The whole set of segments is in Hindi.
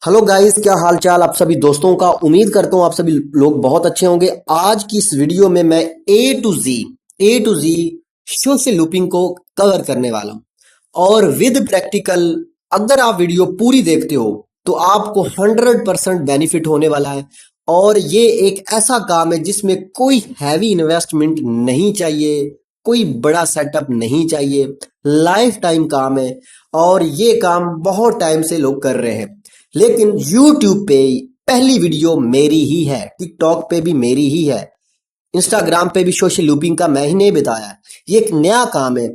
हेलो गाइस, क्या हाल चाल आप सभी दोस्तों का। उम्मीद करता हूँ आप सभी लोग बहुत अच्छे होंगे। आज की इस वीडियो में मैं ए टू जी सोशल लूपिंग को कवर करने वाला हूँ और विद प्रैक्टिकल। अगर आप वीडियो पूरी देखते हो तो आपको 100% बेनिफिट होने वाला है। और ये एक ऐसा काम है जिसमें कोई हैवी इन्वेस्टमेंट नहीं चाहिए, कोई बड़ा सेटअप नहीं चाहिए, लाइफ टाइम काम है और ये काम बहुत टाइम से लोग कर रहे हैं। लेकिन YouTube पे पहली वीडियो मेरी ही है, टिकटॉक पे भी मेरी ही है, इंस्टाग्राम पे भी सोशल लूपिंग का मैं ही नहीं बताया है। ये एक नया काम है।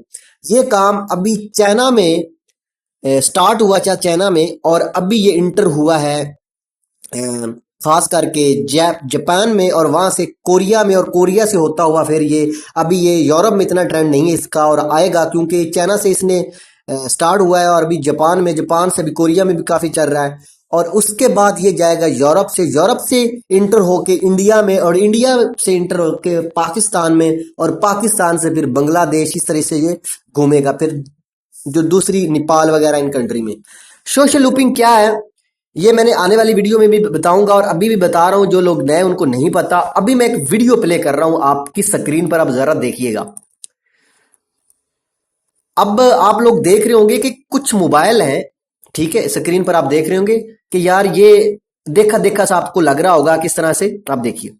ये काम अभी चाइना में स्टार्ट हुआ था, चाइना में, और अभी ये इंटर हुआ है खास करके जापान में, और वहां से कोरिया में, और कोरिया से होता हुआ फिर ये अभी ये यूरोप में इतना ट्रेंड नहीं है इसका, और आएगा क्योंकि चाइना से इसने स्टार्ट हुआ है और अभी जापान में, जापान से भी कोरिया में भी काफी चल रहा है। और उसके बाद ये जाएगा यूरोप से, यूरोप से इंटर होके इंडिया में, और इंडिया से इंटर होके पाकिस्तान में, और पाकिस्तान से फिर बांग्लादेश, इस तरह से ये घूमेगा फिर जो दूसरी नेपाल वगैरह इन कंट्री में। सोशल लूपिंग क्या है ये मैंने आने वाली वीडियो में भी बताऊंगा, और अभी भी बता रहा हूं, जो लोग नए उनको नहीं पता। अभी मैं एक वीडियो प्ले कर रहा हूं आपकी स्क्रीन पर, आप जरा देखिएगा। अब आप लोग देख रहे होंगे कि कुछ मोबाइल हैं, ठीक है, स्क्रीन पर आप देख रहे होंगे कि यार ये देखा देखा सा आपको लग रहा होगा किस तरह से। आप देखिए,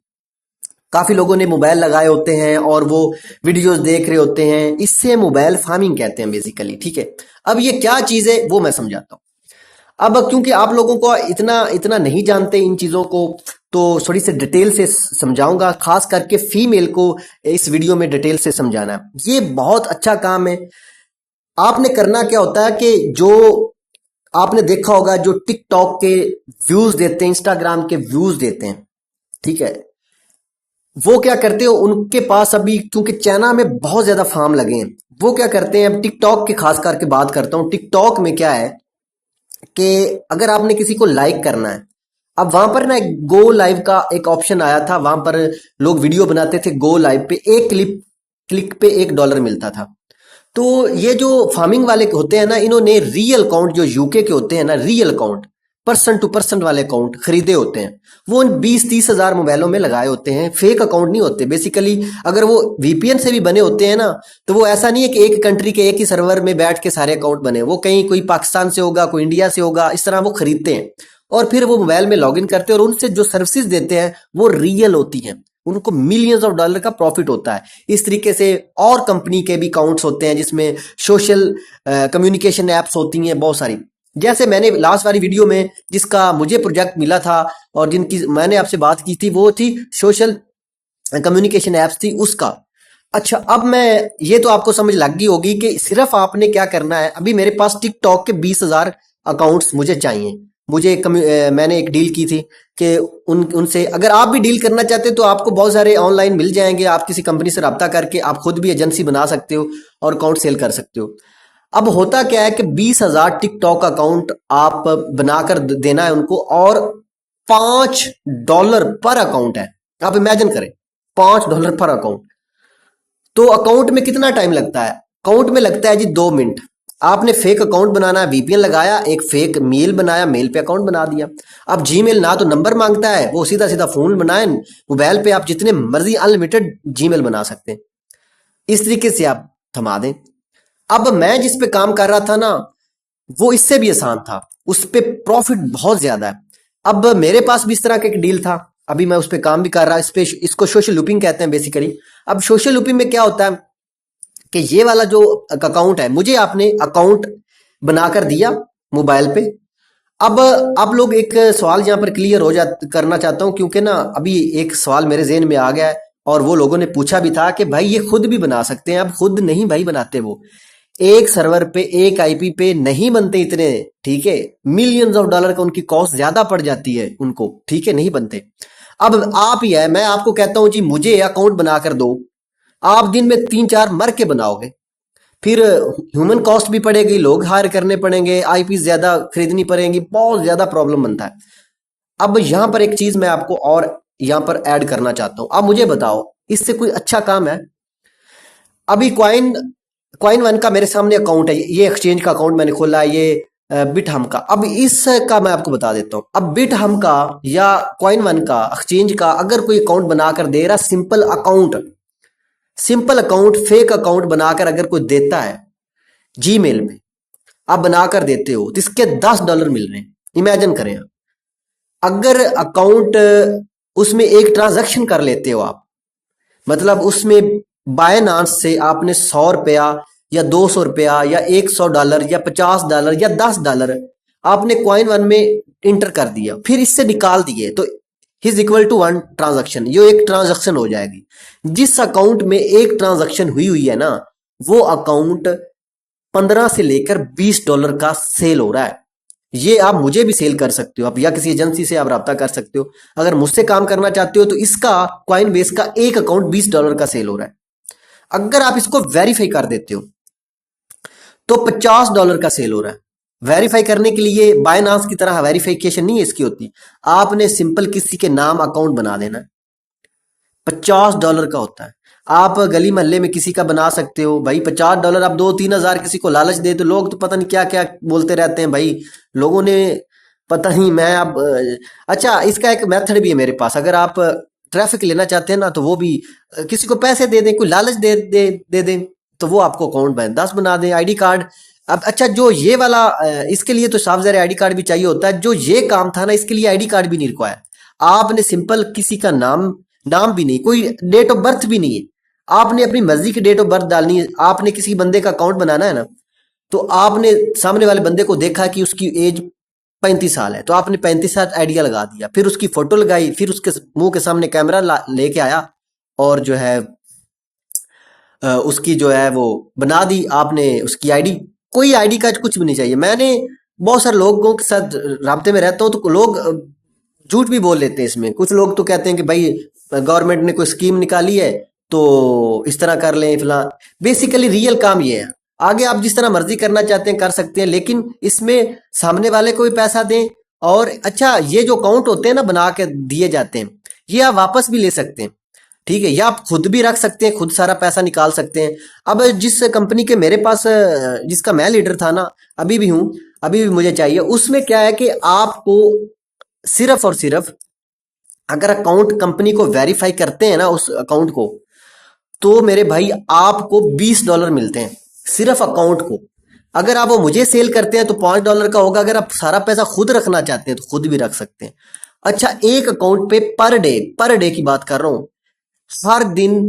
काफी लोगों ने मोबाइल लगाए होते हैं और वो वीडियोस देख रहे होते हैं। इससे मोबाइल फार्मिंग कहते हैं बेसिकली, ठीक है। अब ये क्या चीज है वो मैं समझाता हूँ। अब क्योंकि आप लोगों को इतना इतना नहीं जानते इन चीजों को, तो थोड़ी सी डिटेल से समझाऊंगा, खास करके फीमेल को इस वीडियो में डिटेल से समझाना है। ये बहुत अच्छा काम है। आपने करना क्या होता है कि जो आपने देखा होगा, जो टिकटॉक के व्यूज देते हैं, इंस्टाग्राम के व्यूज देते हैं, ठीक है, वो क्या करते हो, उनके पास अभी क्योंकि चाइना में बहुत ज्यादा फार्म लगे हैं, वो क्या करते हैं। अब टिकटॉक की खास करके बात करता हूँ। टिकटॉक में क्या है कि अगर आपने किसी को लाइक करना है, अब वहां पर ना एक गो लाइव का एक ऑप्शन आया था। वहां पर लोग वीडियो बनाते थे, गो लाइव पे एक क्लिक पे $1 मिलता था। तो ये जो फार्मिंग वाले होते हैं ना, इन्होंने रियल अकाउंट, जो यूके के होते हैं ना, real account, person to person वाले अकाउंट खरीदे होते हैं। वो उन 20-30 हजार मोबाइलों में लगाए होते हैं। फेक अकाउंट नहीं होते बेसिकली। अगर वो वीपीएन से भी बने होते हैं ना, तो वो ऐसा नहीं है कि एक कंट्री के एक ही सर्वर में बैठ के सारे अकाउंट बने। वो कहीं कोई पाकिस्तान से होगा, कोई इंडिया से होगा, इस तरह वो खरीदते हैं और फिर वो मोबाइल में लॉगिन करते हैं, और उनसे जो सर्विसेज देते हैं वो रियल होती हैं। उनको मिलियंस ऑफ डॉलर का प्रॉफिट होता है। इस तरीके से और कंपनी के भी अकाउंट्स होते हैं जिसमें सोशल कम्युनिकेशन एप्स होती हैं बहुत सारी। जैसे मैंने लास्ट वाली वीडियो में जिसका मुझे प्रोजेक्ट मिला था और जिनकी मैंने आपसे बात की थी, वो थी सोशल कम्युनिकेशन एप्स थी उसका। अच्छा, अब मैं ये तो आपको समझ लग गई होगी कि सिर्फ आपने क्या करना है। अभी मेरे पास टिकटॉक के 20,000 अकाउंट्स मुझे चाहिए। मैंने एक डील की थी कि उनसे अगर आप भी डील करना चाहते हो तो आपको बहुत सारे ऑनलाइन मिल जाएंगे। आप किसी कंपनी से रब्ता करके आप खुद भी एजेंसी बना सकते हो और अकाउंट सेल कर सकते हो। अब होता क्या है कि 20,000 टिकटॉक अकाउंट आप बनाकर देना है उनको, और $5 पर अकाउंट है। आप इमेजिन करें, $5 पर अकाउंट। तो अकाउंट में कितना टाइम लगता है? अकाउंट में लगता है जी 2 मिनट। आपने फेक अकाउंट बनाना है, वीपीएन लगाया, एक फेक मेल बनाया, मेल पे अकाउंट बना दिया। अब जीमेल ना तो नंबर मांगता है, वो सीधा सीधा फोन बनाए, मोबाइल पे आप जितने मर्जी अनलिमिटेड जीमेल बना सकते हैं। इस तरीके से आप थमा दें। अब मैं जिस पे काम कर रहा था ना, वो इससे भी आसान था, उस पे प्रॉफिट बहुत ज्यादा है। अब मेरे पास भी इस तरह का एक डील था, अभी मैं उस पे काम भी कर रहा। इस पे, इसको सोशल लूपिंग कहते हैं बेसिकली। अब सोशल लूपिंग में क्या होता है कि ये वाला जो अकाउंट है, मुझे आपने अकाउंट बनाकर दिया मोबाइल पे। अब आप लोग एक सवाल यहाँ पर क्लियर हो जा करना चाहता हूँ, क्योंकि ना अभी एक सवाल मेरे जेहन में आ गया है और वो लोगों ने पूछा भी था कि भाई ये खुद भी बना सकते हैं। अब खुद नहीं भाई बनाते, वो एक सर्वर पे एक आईपी पे नहीं बनते इतने, ठीक है। मिलियंस ऑफ डॉलर का उनकी कॉस्ट ज्यादा पड़ जाती है उनको, ठीक है, नहीं बनते। अब आप ही है, मैं आपको कहता हूं जी मुझे अकाउंट बनाकर दो, आप दिन में 3-4 मर के बनाओगे। फिर ह्यूमन कॉस्ट भी पड़ेगी, लोग हायर करने पड़ेंगे, आईपी ज्यादा खरीदनी पड़ेंगी, बहुत ज्यादा प्रॉब्लम बनता है। अब यहां पर एक चीज मैं आपको और यहां पर ऐड करना चाहता हूं। आप मुझे बताओ, इससे कोई अच्छा काम है? अभी क्वाइन क्वाइन वन का मेरे सामने अकाउंट है, ये एक्सचेंज का अकाउंट मैंने खोला है। ये बिट हम का। अब इसका मैं आपको बता देता हूँ। अब बिट हम का या कॉइन वन का एक्सचेंज का अगर कोई अकाउंट बनाकर दे रहा, सिंपल अकाउंट फेक अकाउंट बनाकर अगर कोई देता है जीमेल पे, आप बनाकर देते हो तो इसके $10 मिल रहे हैं। इमेजिन करें आप, अगर अकाउंट उसमें एक ट्रांजैक्शन कर लेते हो आप, मतलब उसमें बायनांस से आपने ₹100 या ₹200 या $100 या $50 या $10 आपने कॉइन वन में इंटर कर दिया, फिर इससे निकाल दिए, तो इज इक्वल टू 1 ट्रांजैक्शन। ये एक ट्रांजैक्शन हो जाएगी। जिस अकाउंट में एक ट्रांजैक्शन हुई हुई है ना, वो अकाउंट 15 से लेकर $20 का सेल हो रहा है। ये आप मुझे भी सेल कर सकते हो, आप या किसी एजेंसी से आप रब्ता कर सकते हो। अगर मुझसे काम करना चाहते हो तो इसका कॉइन बेस का एक अकाउंट $20 का सेल हो रहा है। अगर आप इसको वेरीफाई कर देते हो तो $50 का सेल हो रहा है। वेरीफाई करने के लिए बायनांस की तरह वेरिफिकेशन नहीं है इसकी होती, आपने सिंपल किसी के नाम अकाउंट बना देना है, $50 का होता है। आप गली मोहल्ले में किसी का बना सकते हो भाई, $50 आप 2-3 हजार किसी को लालच दे तो लोग तो पता नहीं क्या क्या बोलते रहते हैं भाई। लोगों ने पता नहीं, मैं अब अच्छा इसका एक मेथड भी है मेरे पास। अगर आप ट्रैफिक लेना चाहते हैं ना तो वो भी किसी को पैसे दे दें, कोई लालच दे दें तो वो आपको अकाउंट 10 बना दें, आईडी कार्ड। अब अच्छा जो ये वाला इसके लिए तो साफ ज़ाहिर आईडी कार्ड भी चाहिए होता है। जो ये काम था ना इसके लिए आईडी कार्ड भी नहीं रिक्वायर। आपने सिंपल किसी का नाम भी नहीं, कोई डेट ऑफ बर्थ भी नहीं है, आपने अपनी मर्जी की डेट ऑफ बर्थ डालनी है। आपने किसी बंदे का अकाउंट बनाना है ना, तो आपने सामने वाले बंदे को देखा कि उसकी एज 35 साल है, तो आपने 35 साल आइडिया लगा दिया, फिर उसकी फोटो लगाई, फिर उसके मुंह के सामने कैमरा लेके आया और जो है उसकी जो है वो बना दी आपने उसकी आईडी। कोई आईडी का कुछ भी नहीं चाहिए। मैंने बहुत सारे लोगों के साथ राब्ते में रहता हूँ तो लोग झूठ भी बोल लेते हैं इसमें। कुछ लोग तो कहते हैं कि भाई गवर्नमेंट ने कोई स्कीम निकाली है तो इस तरह कर लें फिलहाल। बेसिकली रियल काम ये है। आगे आप जिस तरह मर्जी करना चाहते हैं कर सकते हैं, लेकिन इसमें सामने वाले को भी पैसा दें। और अच्छा ये जो अकाउंट होते हैं ना बना के दिए जाते हैं, ये आप वापस भी ले सकते हैं, ठीक है, या आप खुद भी रख सकते हैं, खुद सारा पैसा निकाल सकते हैं। अब जिस कंपनी के मेरे पास जिसका मैं लीडर था ना, अभी भी हूं, अभी भी मुझे चाहिए, उसमें क्या है कि आपको सिर्फ और सिर्फ अगर अकाउंट कंपनी को वेरीफाई करते हैं ना उस अकाउंट को, तो मेरे भाई आपको $20 मिलते हैं सिर्फ अकाउंट को। अगर आप वो मुझे सेल करते हैं तो $5 का होगा। अगर आप सारा पैसा खुद रखना चाहते हैं तो खुद भी रख सकते हैं। अच्छा एक अकाउंट पे पर डे की बात कर रहा हूं, हर दिन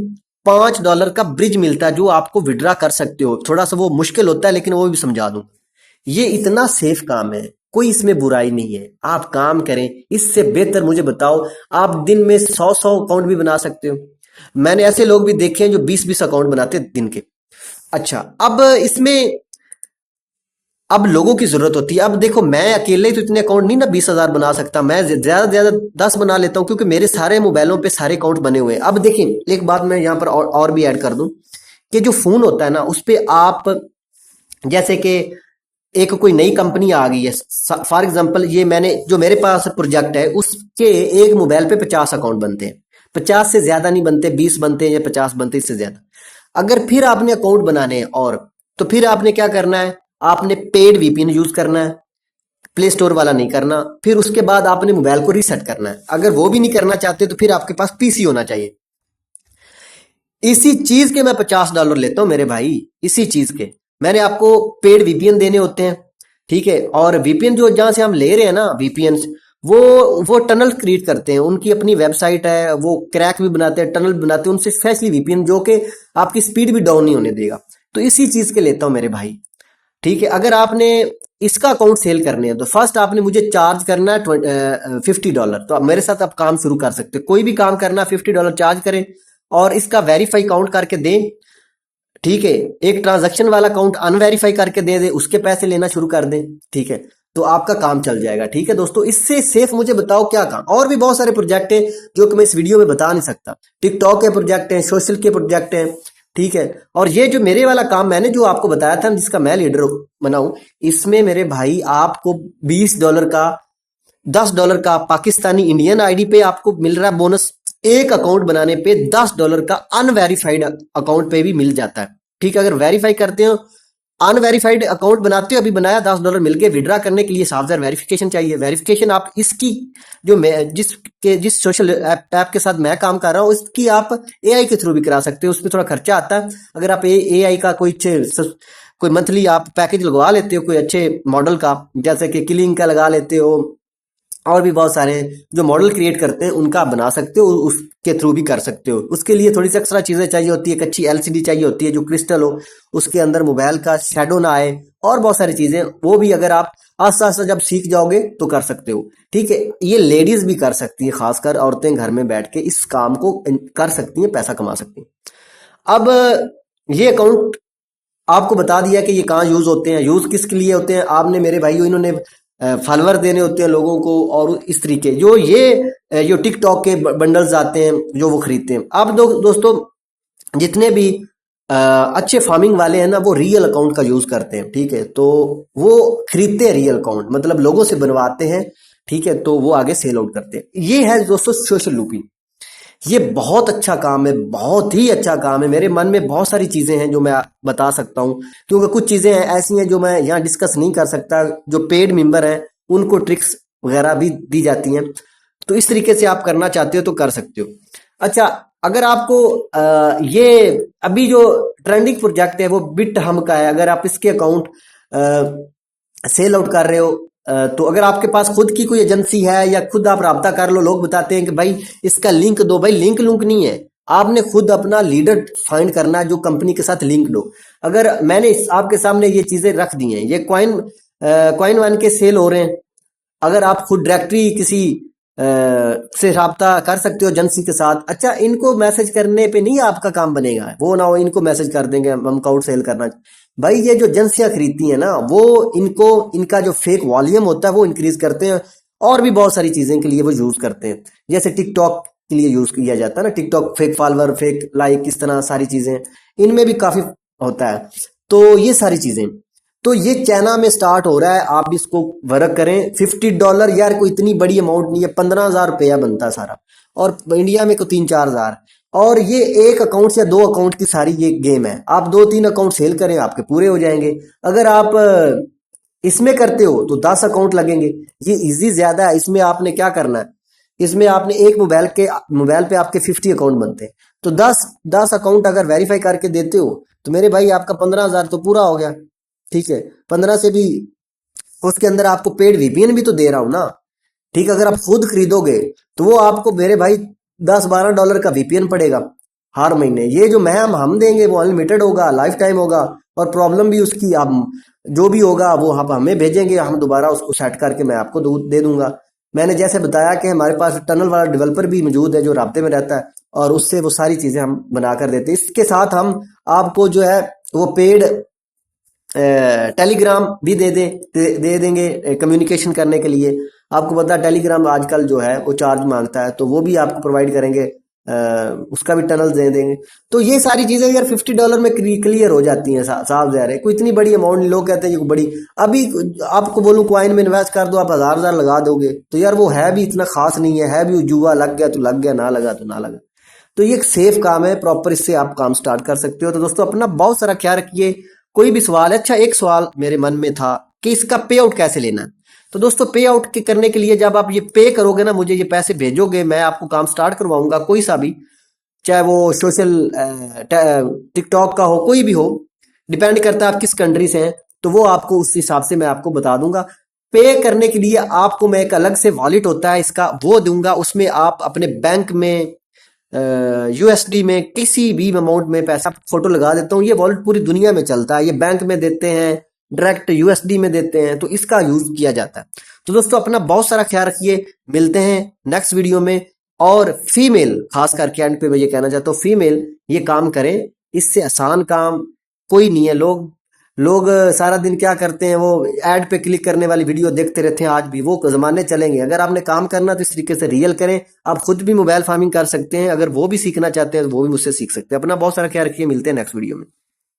$5 का ब्रिज मिलता है जो आपको विड्रा कर सकते हो। थोड़ा सा वो मुश्किल होता है लेकिन वो भी समझा दूं। ये इतना सेफ काम है, कोई इसमें बुराई नहीं है, आप काम करें। इससे बेहतर मुझे बताओ, आप दिन में 100 अकाउंट भी बना सकते हो। मैंने ऐसे लोग भी देखे हैं जो 20 हजार बनाते हैं दिन के। अच्छा अब इसमें अब लोगों की जरूरत होती है। अब देखो मैं अकेले तो इतने अकाउंट नहीं ना 20,000 बना सकता, मैं ज्यादा से ज्यादा 10 बना लेता हूँ क्योंकि मेरे सारे मोबाइलों पे सारे अकाउंट बने हुए हैं। अब देखिए एक बात मैं यहाँ पर और भी ऐड कर दूं कि जो फोन होता है ना उस पे आप जैसे कि एक कोई नई कंपनी आ गई है, फॉर एग्जांपल ये मैंने जो मेरे पास प्रोजेक्ट है उसके एक मोबाइल पे 50 अकाउंट बनते हैं। 50 से ज्यादा नहीं बनते, 20 बनते हैं या 50 बनते, इससे ज्यादा। अगर फिर आपने अकाउंट बनाने हैं और तो फिर आपने क्या करना है, आपने पेड वीपीएन यूज करना है, प्ले स्टोर वाला नहीं करना। फिर उसके बाद आपने मोबाइल को रीसेट करना है। अगर वो भी नहीं करना चाहते तो फिर आपके पास पीसी होना चाहिए। इसी चीज के मैं $50 लेता हूं मेरे भाई, इसी चीज के मैंने आपको पेड वीपीएन देने होते हैं, ठीक है। और वीपीएन जो जहां से हम ले रहे हैं ना वीपीएन, वो टनल क्रिएट करते हैं, उनकी अपनी वेबसाइट है, वो क्रैक भी बनाते हैं, टनल बनाते हैं, उनसे स्पेशली वीपीएन जो कि आपकी स्पीड भी डाउन नहीं होने देगा। तो इसी चीज के लेता हूं मेरे भाई, ठीक है। अगर आपने इसका अकाउंट सेल करने हैं तो फर्स्ट आपने मुझे चार्ज करना है $50। तो मेरे साथ आप काम शुरू कर सकते हैं। कोई भी काम करना $50 चार्ज करें और इसका वेरीफाई काउंट करके दें, ठीक है। एक ट्रांजैक्शन वाला अकाउंट अनवेरीफाई करके दे दे, उसके पैसे लेना शुरू कर दें, ठीक है, तो आपका काम चल जाएगा, ठीक है दोस्तों। इससे सेफ मुझे बताओ क्या काम। और भी बहुत सारे प्रोजेक्ट हैं जो कि मैं इस वीडियो में बता नहीं सकता। टिकटॉक के प्रोजेक्ट हैं, सोशल के प्रोजेक्ट हैं, ठीक है। और ये जो मेरे वाला काम मैंने जो आपको बताया था जिसका मैं लीडर बनाऊं, इसमें मेरे भाई आपको $20 का, $10 का पाकिस्तानी इंडियन आईडी पे आपको मिल रहा है बोनस। एक अकाउंट बनाने पे $10 का अनवेरिफाइड अकाउंट पे भी मिल जाता है, ठीक है। अगर वेरीफाई करते हो अनवेरीफाइड अकाउंट बनाते हो, अभी बनाया $10 मिल गए, विड्रा करने के लिए 7,000 वेरिफिकेशन चाहिए। वेरिफिकेशन आप इसकी जो मैं जिस सोशल ऐप के साथ मैं काम कर रहा हूँ इसकी आप एआई के थ्रू भी करा सकते हो। उसमें थोड़ा खर्चा आता है। अगर आप एआई का कोई मंथली आप पैकेज लगवा लेते हो कोई अच्छे मॉडल का, जैसे कि किलिंग का लगा लेते हो, और भी बहुत सारे हैं जो मॉडल क्रिएट करते हैं, उनका आप बना सकते हो, उसके थ्रू भी कर सकते हो। उसके लिए थोड़ी सी एक्स्ट्रा चीजें चाहिए होती है, एक अच्छी एलसीडी चाहिए होती है जो क्रिस्टल हो, उसके अंदर मोबाइल का शेडो ना आए, और बहुत सारी चीजें, वो भी अगर आप आस्ता आस्ता जब सीख जाओगे तो कर सकते हो। ठीक है, ये लेडीज भी कर सकती है, खासकर औरतें घर में बैठ के इस काम को कर सकती हैं, पैसा कमा सकती हैं। अब ये अकाउंट आपको बता दिया कि ये कहाँ यूज होते हैं, यूज किसके लिए होते हैं। आपने मेरे भाइयों, इन्होंने फॉलोअर देने होते हैं लोगों को, और इस तरीके जो टिकटॉक के बंडल्स आते हैं जो वो खरीदते हैं। अब दोस्तों जितने भी अच्छे फार्मिंग वाले हैं ना, वो रियल अकाउंट का यूज करते हैं। ठीक है, तो वो खरीदते हैं रियल अकाउंट, मतलब लोगों से बनवाते हैं। ठीक है, तो वो आगे सेल आउट करते हैं। ये है दोस्तों सोशल लूपिंग। ये बहुत अच्छा काम है, बहुत ही अच्छा काम है। मेरे मन में बहुत सारी चीजें हैं जो मैं बता सकता हूँ, क्योंकि कुछ चीजें ऐसी हैं जो मैं यहाँ डिस्कस नहीं कर सकता। जो पेड मेंबर हैं उनको ट्रिक्स वगैरह भी दी जाती हैं। तो इस तरीके से आप करना चाहते हो तो कर सकते हो। अच्छा, अगर आपको ये अभी जो ट्रेंडिंग प्रोजेक्ट है वो बिट हम का है, अगर आप इसके अकाउंट सेल आउट कर रहे हो, तो अगर आपके पास खुद की कोई एजेंसी है या खुद आप राब्ता कर लो, लोग बताते हैं कि भाई इसका लिंक दो, भाई लिंक नहीं है। आपने खुद अपना लीडर फाइंड करना है जो कंपनी के साथ लिंक लो। अगर मैंने आपके सामने ये चीजें रख दी हैं, ये कॉइन वन के सेल हो रहे हैं, अगर आप खुद डायरेक्टरी किसी से राब्ता कर सकते हो एजेंसी के साथ। अच्छा, इनको मैसेज करने पे नहीं आपका काम बनेगा, वो ना हो इनको मैसेज कर देंगे हम काउट सेल करना। भाई ये जो एजेंसियां खरीदती हैं ना, वो इनका जो फेक वॉल्यूम होता है वो इंक्रीज करते हैं, और भी बहुत सारी चीजें के लिए वो यूज करते हैं। जैसे टिकटॉक के लिए यूज किया जाता है ना, TikTok fake follower, fake like, इस तरह सारी चीजें इनमें भी काफी होता है। तो ये सारी चीजें, तो ये चाइना में स्टार्ट हो रहा है, आप इसको वर्क करें। $50 यार कोई इतनी बड़ी अमाउंट नहीं है, 15,000 रुपया बनता है सारा, और इंडिया में को 3-4 हजार। और ये एक अकाउंट से 2 अकाउंट की सारी ये गेम है। आप 2-3 अकाउंट सेल करें, आपके पूरे हो जाएंगे। अगर आप इसमें करते हो तो 10 अकाउंट लगेंगे। ये इजी ज्यादा है। इसमें आपने क्या करना है, इसमें आपने एक मोबाइल पे आपके 50 अकाउंट बनते हैं, तो 10 अकाउंट अगर वेरीफाई करके देते हो तो मेरे भाई आपका 15,000 तो पूरा हो गया। ठीक है, 15 से भी उसके अंदर आपको पेड वीपीएन भी तो दे रहा हूं ना। ठीक है, अगर आप खुद खरीदोगे तो वो आपको मेरे भाई $10-12 का वीपीएन पड़ेगा हर महीने। ये जो मैम हम देंगे वो अनलिमिटेड होगा, लाइफ टाइम होगा, और प्रॉब्लम भी उसकी आप जो भी होगा वो आप हमें भेजेंगे, हम दोबारा उसको सेट करके मैं आपको दे दूंगा। मैंने जैसे बताया कि हमारे पास टनल वाला डेवलपर भी मौजूद है जो राब्ते में रहता है, और उससे वो सारी चीजें हम बना कर देते हैं। इसके साथ हम आपको जो है वो पेड टेलीग्राम भी दे देंगे कम्युनिकेशन करने के लिए। आपको पता है टेलीग्राम आजकल जो है वो चार्ज मांगता है, तो वो भी आपको प्रोवाइड करेंगे, उसका भी टनल दे देंगे। तो ये सारी चीजें यार $50 में क्लियर हो जाती हैं, साफ ज़ाहिर है। कोई इतनी बड़ी अमाउंट नहीं, लोग कहते हैं ये बड़ी। अभी आपको बोलूं कॉइन में इन्वेस्ट कर दो, आप हजार लगा दोगे, तो यार वो है भी इतना खास नहीं है भी जुआ लग गया तो लग गया, ना लगा तो ना लगा। तो ये एक सेफ काम है, प्रॉपर इससे आप काम स्टार्ट कर सकते हो। तो दोस्तों अपना बहुत सारा ख्याल रखिए। कोई भी सवाल है, अच्छा एक सवाल मेरे मन में था कि इसका पे आउट कैसे लेना है। तो दोस्तों पे आउट के करने के लिए जब आप ये पे करोगे ना, मुझे ये पैसे भेजोगे, मैं आपको काम स्टार्ट करवाऊंगा, कोई सा भी, चाहे वो सोशल टिकटॉक का हो, कोई भी हो, डिपेंड करता है आप किस कंट्री से हैं, तो वो आपको उस हिसाब से मैं आपको बता दूंगा। पे करने के लिए आपको मैं एक अलग से वॉलेट होता है इसका, वो दूंगा। उसमें आप अपने बैंक में यूएसडी में किसी भी अमाउंट में पैसा फोटो लगा देता हूँ। ये वॉलेट पूरी दुनिया में चलता है, ये बैंक में देते हैं, डायरेक्ट यूएसडी में देते हैं, तो इसका यूज किया जाता है। तो दोस्तों अपना बहुत सारा ख्याल रखिए, मिलते हैं नेक्स्ट वीडियो में। और फीमेल खास करके एंड पे मैं ये कहना चाहता हूँ, फीमेल ये काम करें, इससे आसान काम कोई नहीं है। लोग सारा दिन क्या करते हैं, वो ऐड पे क्लिक करने वाली वीडियो देखते रहते हैं। आज भी वो जमाने चलेंगे। अगर आपने काम करना तो इस तरीके से रियल करें। आप खुद भी मोबाइल फार्मिंग कर सकते हैं, अगर वो भी सीखना चाहते हैं तो वो भी मुझसे सीख सकते हैं। अपना बहुत सारा ख्याल रखिए, मिलते हैं नेक्स्ट वीडियो में।